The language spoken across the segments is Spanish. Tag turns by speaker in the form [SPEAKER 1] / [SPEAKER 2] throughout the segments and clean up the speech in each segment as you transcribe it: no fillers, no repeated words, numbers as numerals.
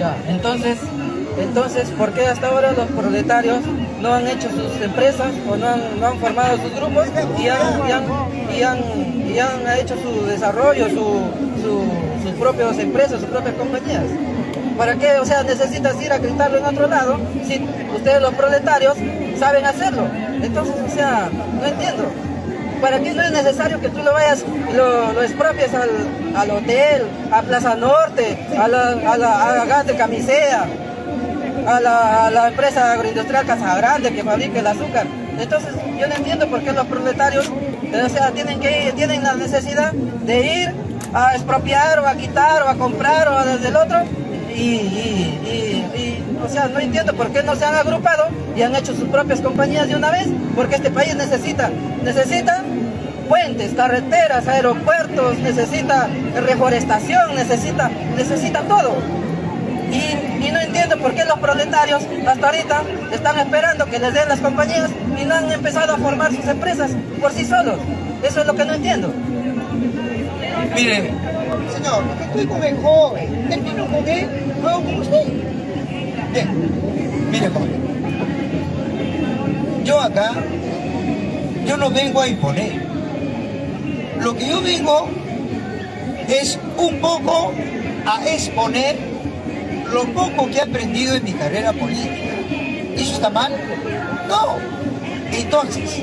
[SPEAKER 1] Ya, entonces, ¿por qué hasta ahora los proletarios no han hecho sus empresas o no han formado sus grupos y han hecho su desarrollo, sus propias empresas, sus propias compañías? ¿Para qué? O sea, necesitas ir a gritarlo en otro lado si ustedes los proletarios saben hacerlo. Entonces, o sea, no entiendo. ¿Para qué no es necesario que tú lo vayas, lo expropies al hotel, a Plaza Norte, a Gas de Camisea, a la empresa agroindustrial Casa Grande que fabrica el azúcar? Entonces, yo no entiendo por qué los proletarios, o sea, tienen la necesidad de ir a expropiar o a quitar o a comprar o desde el otro. O sea, no entiendo por qué no se han agrupado y han hecho sus propias compañías de una vez, porque este país necesita puentes, carreteras, aeropuertos, necesita reforestación, necesita todo. Y no entiendo por qué los proletarios hasta ahorita están esperando que les den las compañías y no han empezado a formar sus empresas por sí solos. Eso es lo que no entiendo.
[SPEAKER 2] Mire, señor, estoy con el joven, termino con él, luego con usted. Bien, mire, joven, yo no vengo a imponer. Lo que yo vengo es un poco a exponer lo poco que he aprendido en mi carrera política. ¿Eso está mal? No. Entonces,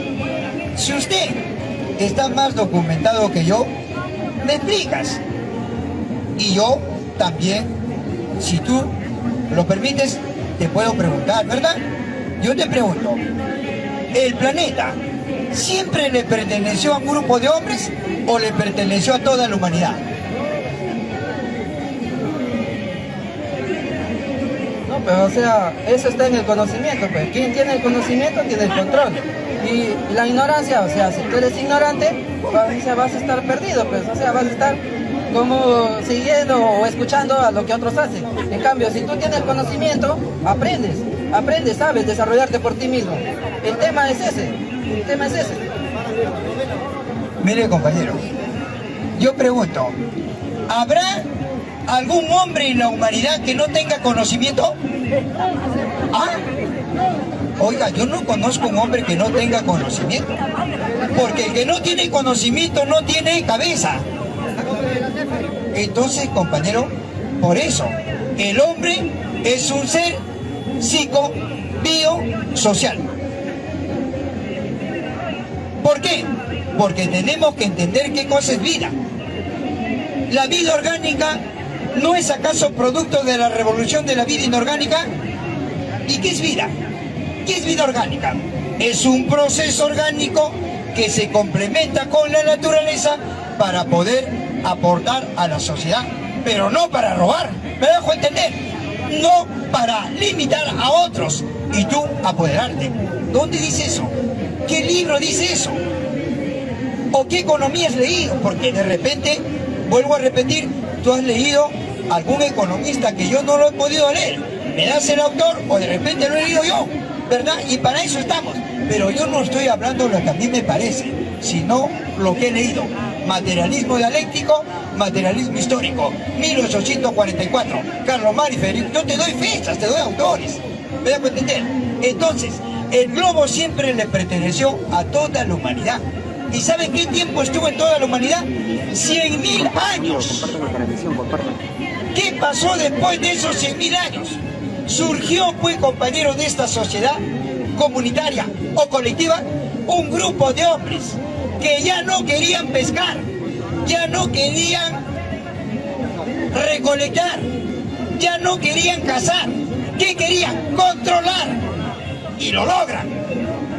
[SPEAKER 2] si usted está más documentado que yo, me explicas. Y yo también, si tú lo permites, te puedo preguntar, ¿verdad? Yo te pregunto, ¿el planeta siempre le perteneció a un grupo de hombres o le perteneció a toda la humanidad?
[SPEAKER 1] No, pero o sea, eso está en el conocimiento, pues. Quien tiene el conocimiento tiene el control. Y la ignorancia, o sea, si tú eres ignorante, vas a estar perdido, pues. O sea, vas a estar como siguiendo o escuchando a lo que otros hacen. En cambio, si tú tienes conocimiento, aprendes, sabes desarrollarte por ti mismo. El tema es ese.
[SPEAKER 2] Mire, compañero, yo pregunto, ¿habrá algún hombre en la humanidad que no tenga conocimiento? ¿Ah? Oiga, yo no conozco un hombre que no tenga conocimiento, porque el que no tiene conocimiento no tiene cabeza. Entonces, compañero, por eso, el hombre es un ser psico-biosocial. ¿Por qué? Porque tenemos que entender qué cosa es vida. La vida orgánica ¿no es acaso producto de la revolución de la vida inorgánica? ¿Y qué es vida? ¿Qué es vida orgánica? Es un proceso orgánico que se complementa con la naturaleza para poder aportar a la sociedad, pero no para robar, ¿me dejo entender? No para limitar a otros y tú apoderarte. ¿Dónde dice eso? ¿Qué libro dice eso? ¿O qué economía has leído? Porque de repente, vuelvo a repetir, tú has leído algún economista que yo no lo he podido leer. Me das el autor o de repente lo he leído yo, ¿verdad? Y para eso estamos. Pero yo no estoy hablando lo que a mí me parece, sino lo que he leído. Materialismo dialéctico, materialismo histórico, 1844, Carlos Mari Federico. Yo te doy fechas, te doy autores. ¿Me dejo entender? Entonces, el globo siempre le perteneció a toda la humanidad. ¿Y saben qué tiempo estuvo en toda la humanidad? 100.000 años. ¿Qué pasó después de esos 100.000 años? Surgió, pues, compañeros de esta sociedad comunitaria o colectiva, un grupo de hombres que ya no querían pescar, ya no querían recolectar, ya no querían cazar. ¿Qué querían? Controlar. Y lo logran.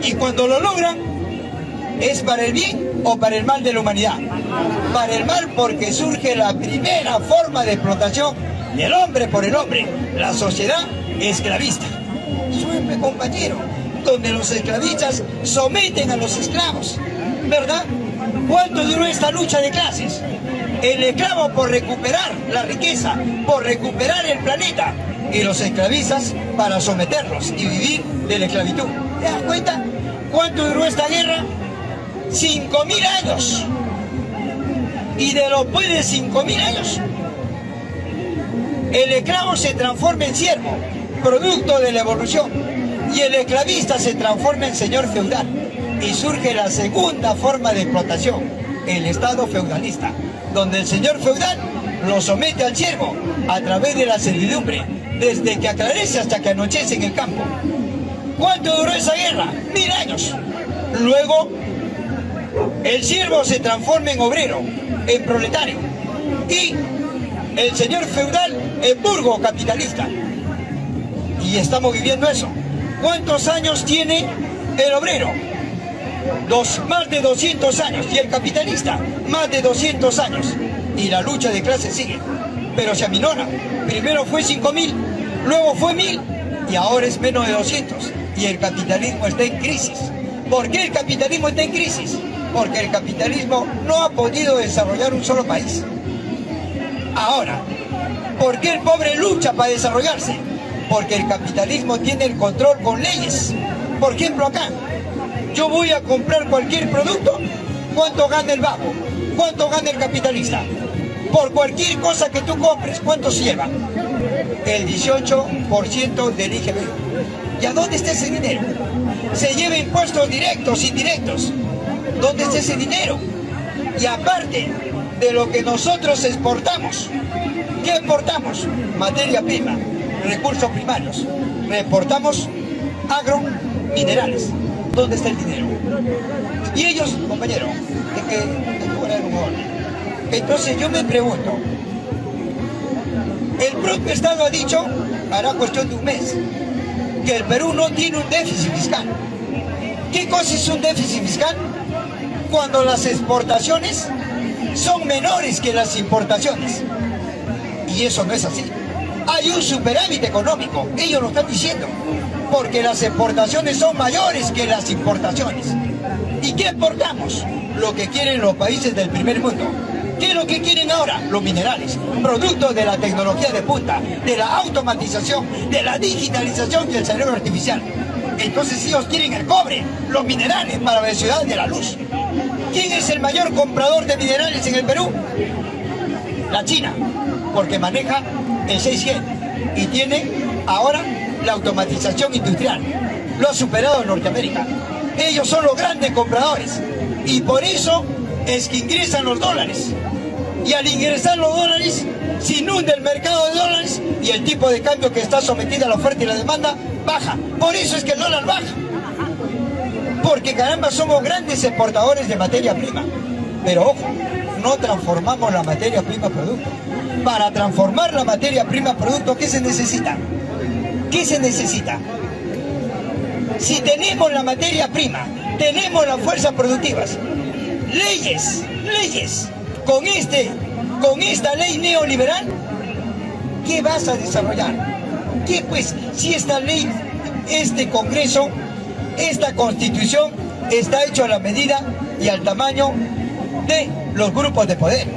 [SPEAKER 2] Y cuando lo logran, ¿es para el bien o para el mal de la humanidad? Para el mal, porque surge la primera forma de explotación del hombre por el hombre, la sociedad esclavista. Suerte, compañero, donde los esclavistas someten a los esclavos, ¿verdad? ¿Cuánto duró esta lucha de clases? El esclavo por recuperar la riqueza, por recuperar el planeta, y los esclavistas para someterlos y vivir de la esclavitud. ¿Te das cuenta cuánto duró esta guerra? 5.000 años. Y de después de 5.000 años, El esclavo se transforma en siervo, producto de la evolución, y el esclavista se transforma en señor feudal, y surge la segunda forma de explotación, el estado feudalista, donde el señor feudal lo somete al siervo a través de la servidumbre, desde que aclarece hasta que anochece en el campo. ¿Cuánto duró esa guerra? 1000 años. Luego, el siervo se transforma en obrero, en proletario, y el señor feudal en burgo capitalista. Y estamos viviendo eso. ¿Cuántos años tiene el obrero? Más de 200 años. Y el capitalista, más de 200 años. Y la lucha de clases sigue. Pero se aminora. Primero fue 5000, luego fue 1000 y ahora es menos de 200. Y el capitalismo está en crisis. ¿Por qué el capitalismo está en crisis? Porque el capitalismo no ha podido desarrollar un solo país. Ahora, ¿por qué el pobre lucha para desarrollarse? Porque el capitalismo tiene el control con leyes. Por ejemplo, acá, yo voy a comprar cualquier producto, ¿cuánto gana el vago? ¿Cuánto gana el capitalista? Por cualquier cosa que tú compres, ¿cuánto se lleva? El 18% del IGB. ¿Y a dónde está ese dinero? Se lleva impuestos directos, indirectos. ¿Dónde está ese dinero? Y aparte de lo que nosotros exportamos, ¿qué exportamos? Materia prima, recursos primarios. Reexportamos minerales. ¿Dónde está el dinero? Y ellos, compañero, entonces yo me pregunto, el propio Estado ha dicho, hará cuestión de un mes, que el Perú no tiene un déficit fiscal. ¿Qué cosa es un déficit fiscal? Cuando las exportaciones son menores que las importaciones. Y eso no es así. Hay un superávit económico, ellos lo están diciendo, porque las exportaciones son mayores que las importaciones. ¿Y qué exportamos? Lo que quieren los países del primer mundo. ¿Qué es lo que quieren ahora? Los minerales, producto de la tecnología de punta, de la automatización, de la digitalización y el cerebro artificial. Entonces ellos quieren el cobre, los minerales para la ciudad de la luz. ¿Quién es el mayor comprador de minerales en el Perú? La China, porque maneja el 6G y tiene ahora la automatización industrial. Lo ha superado en Norteamérica. Ellos son los grandes compradores y por eso es que ingresan los dólares. Y al ingresar los dólares, se inunda el mercado de dólares y el tipo de cambio que está sometido a la oferta y la demanda baja. Por eso es que el dólar baja. Porque caramba, somos grandes exportadores de materia prima. Pero ojo, no transformamos la materia prima a producto. Para transformar la materia prima a producto, ¿qué se necesita? ¿Qué se necesita? Si tenemos la materia prima, tenemos las fuerzas productivas, leyes, con esta ley neoliberal, ¿qué vas a desarrollar? ¿Qué pues? Si esta ley, este Congreso, esta Constitución está hecho a la medida y al tamaño de los grupos de poder.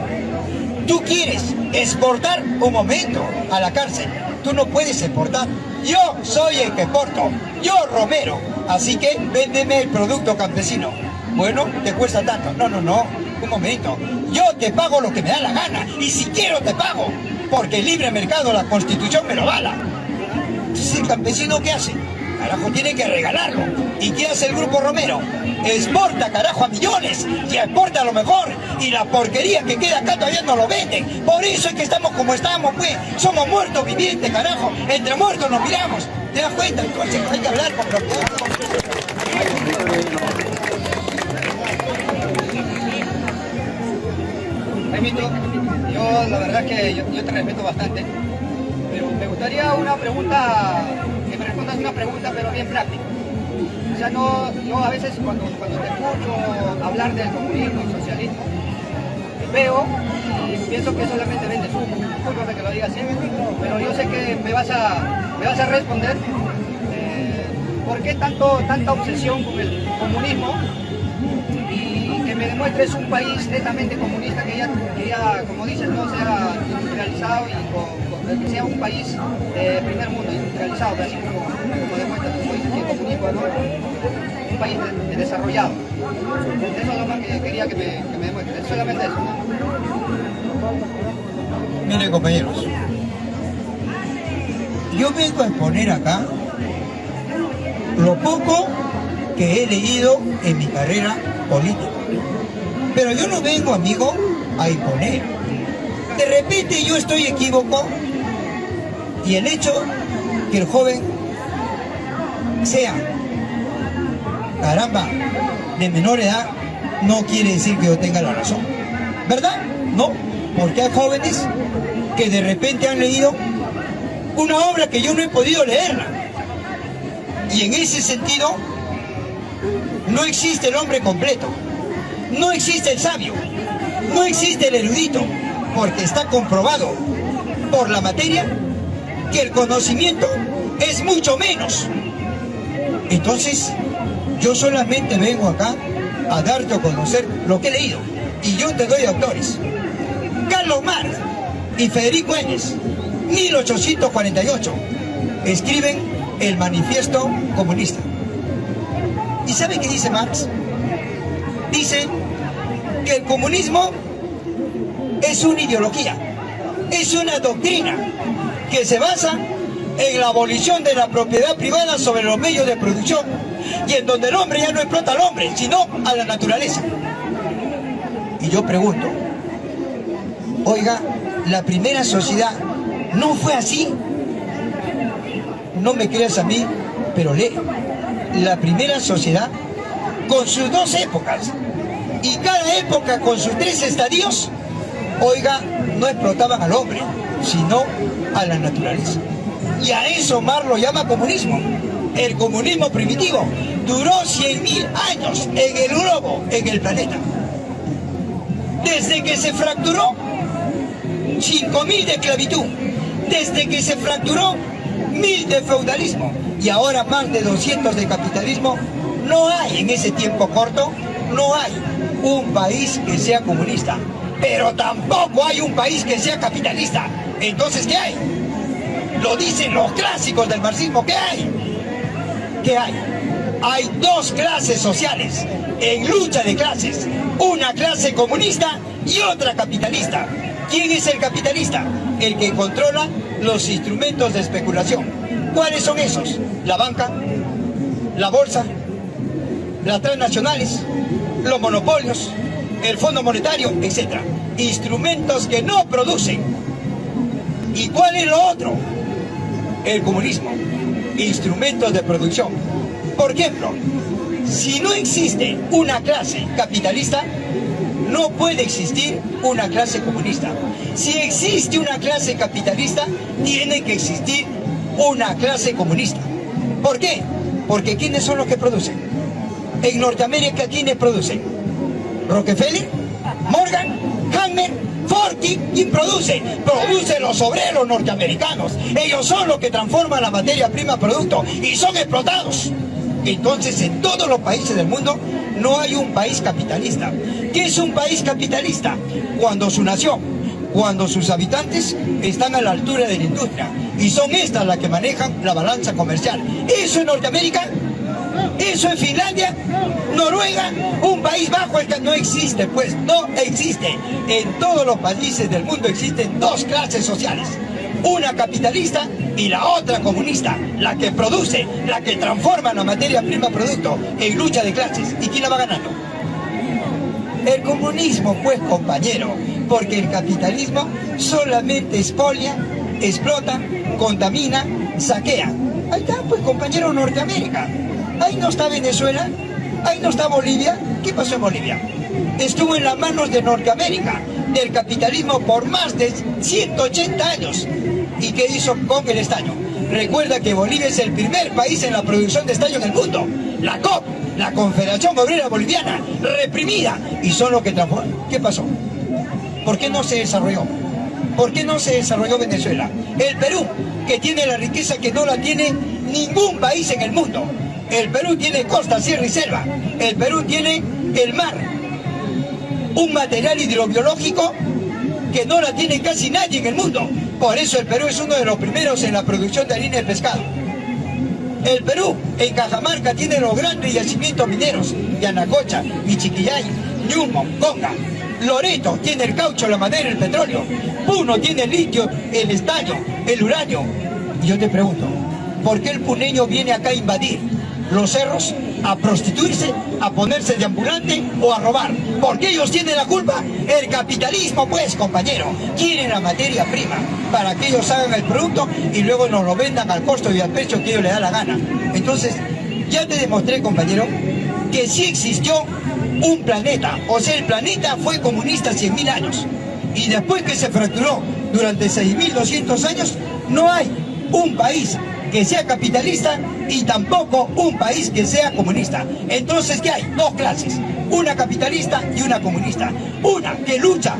[SPEAKER 2] Tú quieres exportar, un momento, a la cárcel. Tú no puedes exportar. Yo soy el que exporto, yo Romero, así que véndeme el producto campesino. Bueno, te cuesta tanto. No, un momento. Yo te pago lo que me da la gana y si quiero te pago, porque el libre mercado, la Constitución me lo avala. Entonces el campesino, ¿qué hace? Carajo, tiene que regalarlo. ¿Y qué hace el Grupo Romero? Exporta, carajo, a millones y exporta lo mejor. Y la porquería que queda acá todavía no lo venden. Por eso es que estamos como estamos, pues. Somos muertos vivientes, carajo. Entre muertos nos miramos. ¿Te das cuenta? Entonces hay que hablar con propiedad.
[SPEAKER 3] Remito, yo la verdad que yo te respeto bastante, pero me gustaría una pregunta, que me respondas una pregunta pero bien práctica. O sea, yo a veces cuando te escucho hablar del comunismo y socialismo, veo y pienso que solamente vendes humo. Discúlpame que lo diga así, pero yo sé que me vas a responder por qué tanta obsesión con el comunismo y que me demuestres un país netamente comunista que ya como dices, no sea industrializado y que sea un país de primer mundo, industrializado, así como demuestra tu país, el comunismo, ¿no? Un país desarrollado. Eso es lo más que quería que me demuestres, solamente eso, ¿no?
[SPEAKER 2] Miren, compañeros, yo vengo a exponer acá lo poco que he leído en mi carrera política. Pero yo no vengo, amigo, a imponer. De repente yo estoy equívoco y el hecho que el joven sea, caramba, de menor edad, no quiere decir que yo tenga la razón. ¿Verdad? No, porque hay jóvenes que de repente han leído una obra que yo no he podido leerla. Y en ese sentido, no existe el hombre completo, no existe el sabio, no existe el erudito, porque está comprobado por la materia que el conocimiento es mucho menos. Entonces, yo solamente vengo acá a darte a conocer lo que he leído, y yo te doy autores. Carlos Marx y Federico Engels, 1848, escriben el Manifiesto Comunista. ¿Y sabe qué dice Marx? Dice que el comunismo es una ideología, es una doctrina que se basa en la abolición de la propiedad privada sobre los medios de producción, y en donde el hombre ya no explota al hombre, sino a la naturaleza. Y yo pregunto, oiga, ¿la primera sociedad no fue así? No me creas a mí, pero lee. La primera sociedad, con sus dos épocas, y cada época con sus tres estadios, oiga, no explotaban al hombre, sino a la naturaleza. Y a eso Marx lo llama comunismo. El comunismo primitivo duró 100.000 años en el globo, en el planeta. Desde que se fracturó 5.000 de esclavitud, desde que se fracturó 1.000 de feudalismo y ahora más de 200 de capitalismo, no hay en ese tiempo corto, no hay un país que sea comunista, pero tampoco hay un país que sea capitalista. Entonces, ¿qué hay? Lo dicen los clásicos del marxismo, ¿qué hay? ¿Qué hay? Hay dos clases sociales en lucha de clases, una clase comunista y otra capitalista. ¿Quién es el capitalista? El que controla los instrumentos de especulación. ¿Cuáles son esos? La banca, la bolsa, las transnacionales, los monopolios, el Fondo Monetario, etc. Instrumentos que no producen. ¿Y cuál es lo otro? El comunismo. Instrumentos de producción. Por ejemplo, si no existe una clase capitalista, no puede existir una clase comunista. Si existe una clase capitalista, tiene que existir una clase comunista. ¿Por qué? Porque ¿quiénes son los que producen? En Norteamérica, ¿quiénes producen? Rockefeller, Morgan, Hammer, Ford. ¿Quién produce? Producen los obreros norteamericanos. Ellos son los que transforman la materia prima a producto y son explotados. Entonces, en todos los países del mundo no hay un país capitalista. ¿Qué es un país capitalista? Cuando su nación, cuando sus habitantes están a la altura de la industria y son estas las que manejan la balanza comercial. ¿Eso en Norteamérica? ¿Eso en Finlandia? ¿Noruega? ¿Un país bajo el que no existe? Pues no existe. En todos los países del mundo existen dos clases sociales. Una capitalista y la otra comunista, la que produce, la que transforma la materia prima a producto en lucha de clases. ¿Y quién la va ganando? El comunismo, pues, compañero, porque el capitalismo solamente expolia, explota, contamina, saquea. Ahí está, pues, compañero, Norteamérica. Ahí no está Venezuela, ahí no está Bolivia. ¿Qué pasó en Bolivia? Estuvo en las manos de Norteamérica, del capitalismo por más de 180 años. ¿Y qué hizo con el estaño? Recuerda que Bolivia es el primer país en la producción de estaño en el mundo. La COP, la Confederación Obrera Boliviana, reprimida, y son los que transforman. ¿Qué pasó? ¿Por qué no se desarrolló? ¿Por qué no se desarrolló Venezuela? El Perú, que tiene la riqueza que no la tiene ningún país en el mundo. El Perú tiene costa, sierra y selva. El Perú tiene el mar, un material hidrobiológico que no la tiene casi nadie en el mundo. Por eso el Perú es uno de los primeros en la producción de harina de pescado. El Perú, en Cajamarca, tiene los grandes yacimientos mineros, Yanacocha, Michiquillay, Ñumo, Conga. Loreto tiene el caucho, la madera, el petróleo. Puno tiene el litio, el estaño, el uranio. Y yo te pregunto, ¿por qué el puneño viene acá a invadir los cerros, a prostituirse, a ponerse de ambulante o a robar? ¿Por qué ellos tienen la culpa? El capitalismo, pues, compañero. Quieren la materia prima para que ellos hagan el producto y luego nos lo vendan al costo y al precio que ellos les da la gana. Entonces, ya te demostré, compañero, que sí existió un planeta. O sea, el planeta fue comunista 100.000 años. Y después que se fracturó durante 6.200 años, no hay un país que sea capitalista y tampoco un país que sea comunista. Entonces, ¿qué hay? Dos clases, una capitalista y una comunista. Una que lucha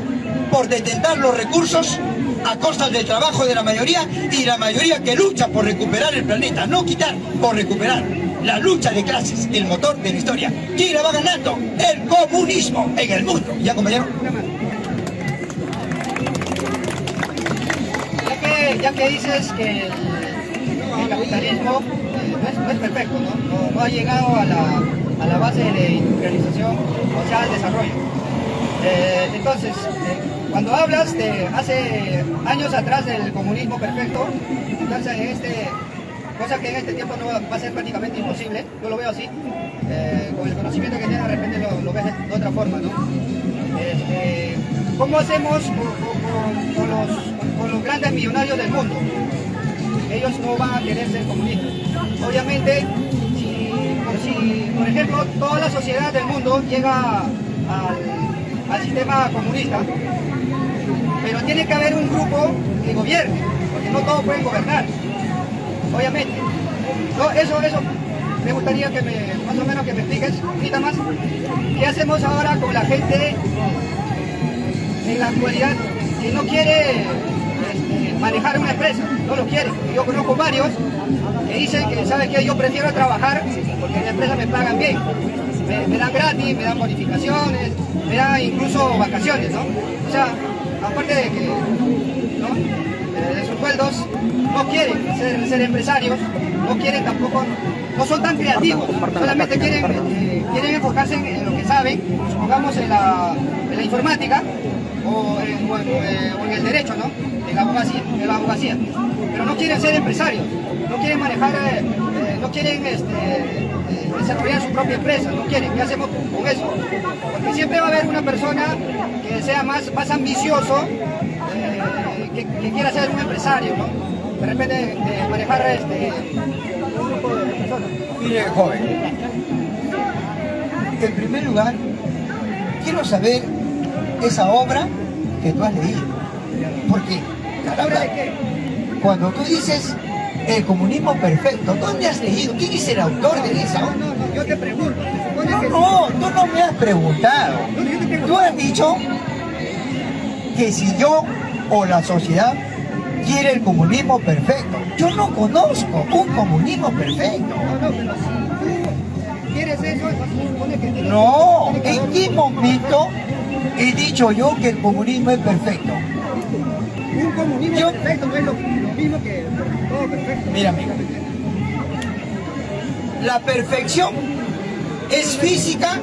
[SPEAKER 2] por detentar los recursos a costa del trabajo de la mayoría, y la mayoría que lucha por recuperar el planeta, no quitar, por recuperar. La lucha de clases, el motor de la historia. ¿Quién la va ganando? El comunismo en el mundo. ¿Ya, compañero?
[SPEAKER 3] Ya que dices que el capitalismo no es perfecto, no ha llegado a la base de industrialización, o sea, al desarrollo. Entonces, cuando hablas de hace años atrás del comunismo perfecto, entonces cosa que en este tiempo no va a ser prácticamente imposible, yo lo veo así, con el conocimiento que tienes de repente lo ves de otra forma, ¿no? ¿Cómo hacemos con los grandes millonarios del mundo? Ellos no van a querer ser comunistas. Obviamente, si por ejemplo toda la sociedad del mundo llega al sistema comunista, pero tiene que haber un grupo que gobierne, porque no todos pueden gobernar, obviamente. No, eso me gustaría que más o menos que me expliques un poquito más. ¿Qué hacemos ahora con la gente en la actualidad que no quiere manejar una empresa? No lo quiere. Yo conozco varios que dicen que, ¿sabe qué? Yo prefiero trabajar porque en la empresa me pagan bien. Me dan gratis, me dan bonificaciones, me dan incluso vacaciones, ¿no? O sea, aparte de que, ¿no? De sus sueldos, no quieren ser empresarios, no quieren tampoco, no son tan creativos, solamente quieren enfocarse en lo que saben, supongamos en la informática o en el derecho, ¿no? En la abogacía, pero no quieren ser empresarios, no quieren manejar, no quieren desarrollar su propia empresa, no quieren. ¿Qué hacemos con eso? Porque siempre va a haber una persona que sea más ambicioso, que quiera ser un empresario, ¿no? De repente manejar un grupo de personas.
[SPEAKER 2] Mire, joven, en primer lugar, quiero saber esa obra que tú has leído. Porque, caramba, cuando tú dices el comunismo perfecto, ¿dónde has leído? ¿Quién es el autor de esa obra?
[SPEAKER 3] No, yo te pregunto.
[SPEAKER 2] No, tú no me has preguntado. Tú has dicho que si yo o la sociedad quiere el comunismo perfecto. Yo no conozco un comunismo perfecto.
[SPEAKER 3] No, pero si tú quieres eso, se supone que...
[SPEAKER 2] No, ¿en qué momento he dicho yo que el comunismo es perfecto?
[SPEAKER 3] Un comunismo perfecto no es lo mismo que todo perfecto.
[SPEAKER 2] Mira, amigo, la perfección es física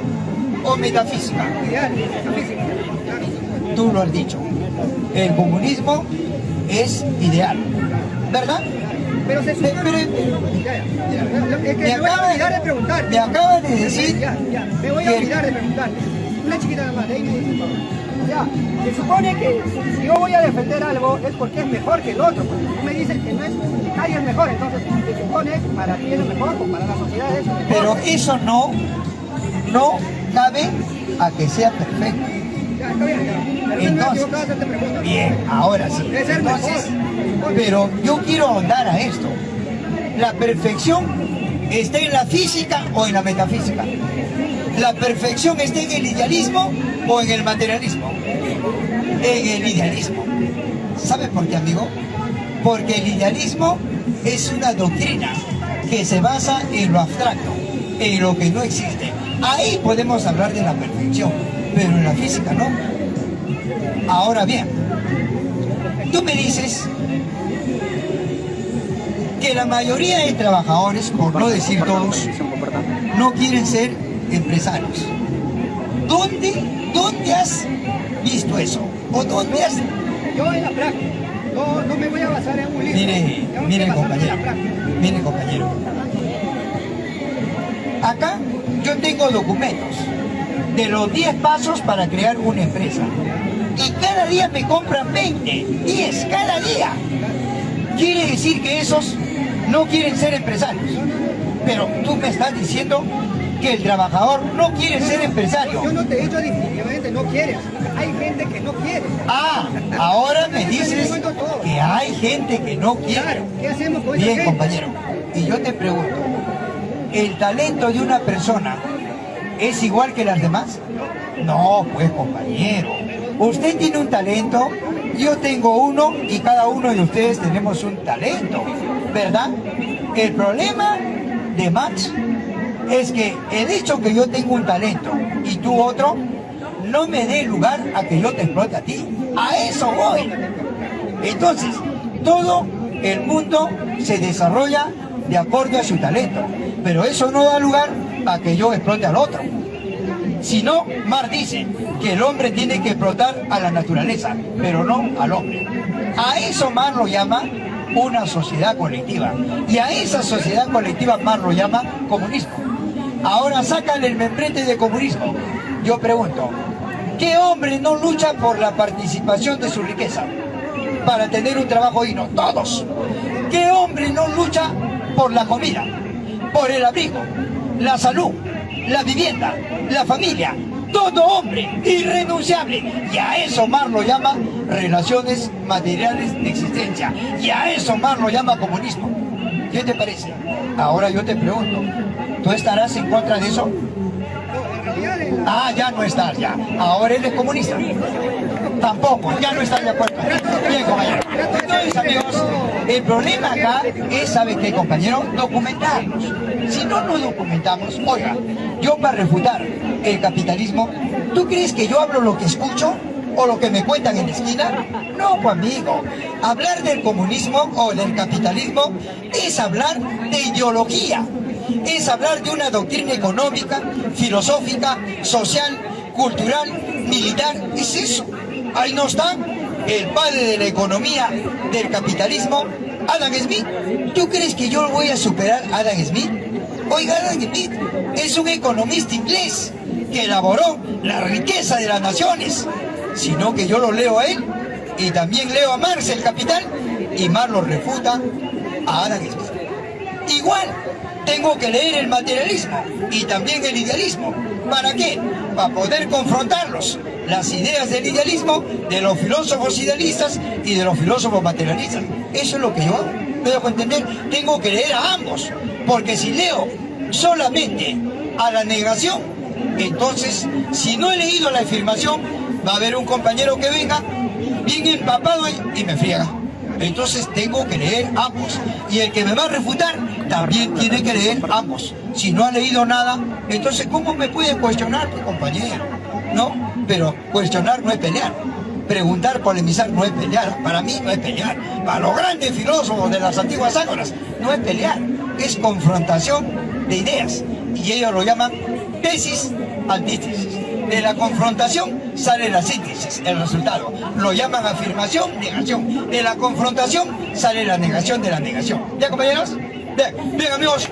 [SPEAKER 2] o metafísica.
[SPEAKER 3] Ideal, metafísica.
[SPEAKER 2] Tú lo has dicho. El comunismo es ideal, ¿verdad?
[SPEAKER 3] Pero se supone... Es que me voy a olvidar de preguntar.
[SPEAKER 2] Me acabas de decir...
[SPEAKER 3] Me voy a olvidar de preguntar. Una chiquita nada más, de ahí me dice todo. Ya, se supone que si yo voy a defender algo es porque es mejor que el otro. Porque tú me dices que no es, que nadie es mejor, entonces se supone que para ti es lo mejor o para la sociedad es lo mejor.
[SPEAKER 2] Pero eso no cabe a que sea perfecto.
[SPEAKER 3] Ya, está bien, ya.
[SPEAKER 2] Entonces, bien, ahora sí. Entonces, pero yo quiero ahondar a esto. ¿La perfección está en la física o en la metafísica? ¿La perfección está en el idealismo o en el materialismo? En el idealismo. ¿Sabe por qué, amigo? Porque el idealismo es una doctrina que se basa en lo abstracto, en lo que no existe. Ahí podemos hablar de la perfección, pero en la física no. Ahora bien, tú me dices que la mayoría de trabajadores, por no decir todos, no quieren ser empresarios. ¿Dónde has visto eso? ¿O dónde has...?
[SPEAKER 3] Yo en la práctica, no me voy a basar en un libro. Tengo que
[SPEAKER 2] Mire
[SPEAKER 3] basarme en
[SPEAKER 2] compañero,
[SPEAKER 3] la práctica.
[SPEAKER 2] mire compañero. Acá yo tengo documentos de los 10 pasos para crear una empresa. Y cada día me compran 20, 10, cada día. Quiere decir que esos no quieren ser empresarios. Pero tú me estás diciendo que el trabajador no quiere ser empresario.
[SPEAKER 3] Yo no te he dicho definitivamente no quieres. Hay gente que no quiere.
[SPEAKER 2] Ah, ahora me dices que hay gente que no quiere.
[SPEAKER 3] Claro, ¿qué hacemos con esa
[SPEAKER 2] Bien,
[SPEAKER 3] gente?
[SPEAKER 2] compañero. Y yo te pregunto, ¿el talento de una persona es igual que las demás? No, pues, compañero. Usted tiene un talento, yo tengo uno y cada uno de ustedes tenemos un talento, ¿verdad? El problema de Max es que el hecho que yo tengo un talento y tú otro, no me dé lugar a que yo te explote a ti. A eso voy. Entonces, todo el mundo se desarrolla de acuerdo a su talento, pero eso no da lugar a que yo explote al otro. Si no, Marx dice que el hombre tiene que explotar a la naturaleza, pero no al hombre. A eso Marx lo llama una sociedad colectiva. Y a esa sociedad colectiva Marx lo llama comunismo. Ahora sácale el membrete de comunismo. Yo pregunto, ¿qué hombre no lucha por la participación de su riqueza para tener un trabajo digno? Todos. ¿Qué hombre no lucha por la comida, por el abrigo, la salud, la vivienda, la familia? Todo hombre, irrenunciable. Y a eso Marx lo llama relaciones materiales de existencia. Y a eso Marx lo llama comunismo. ¿Qué te parece? Ahora yo te pregunto, ¿tú estarás en contra de eso? Ah, ya no estás, ya. Ahora eres comunista. Tampoco, ya no estás de acuerdo. Bien, compañero. Entonces, amigos, el problema acá es, ¿sabe qué, compañero? Documentarnos. Si no nos documentamos, oiga, yo para refutar el capitalismo, ¿tú crees que yo hablo lo que escucho o lo que me cuentan en la esquina? No, pues, amigo. Hablar del comunismo o del capitalismo es hablar de ideología. Es hablar de una doctrina económica, filosófica, social, cultural, militar. Es eso. Ahí no está el padre de la economía del capitalismo, Adam Smith. ¿Tú crees que yo voy a superar a Adam Smith? Oiga, Adam Smith es un economista inglés que elaboró la riqueza de las naciones. Sino que yo lo leo a él y también leo a Marx, el Capital, y Marx lo refuta a Adam Smith. Igual, tengo que leer el materialismo y también el idealismo. ¿Para qué? Para poder confrontarlos. Las ideas del idealismo, de los filósofos idealistas y de los filósofos materialistas. Eso es lo que yo hago. ¿Me dejo entender? Tengo que leer a ambos. Porque si leo solamente a la negación, entonces, si no he leído la afirmación, va a haber un compañero que venga bien empapado y me friega. Entonces tengo que leer ambos. Y el que me va a refutar también tiene que leer ambos. Si no ha leído nada, entonces ¿cómo me puede cuestionar, compañero? ¿No? Pero cuestionar no es pelear. Preguntar, polemizar no es pelear. Para mí no es pelear. Para los grandes filósofos de las antiguas ágoras no es pelear. Es confrontación de ideas. Y ellos lo llaman tesis, antítesis. De la confrontación sale la síntesis, el resultado. Lo llaman afirmación, negación. De la confrontación sale la negación de la negación. ¿Ya, compañeros? Bien, amigos.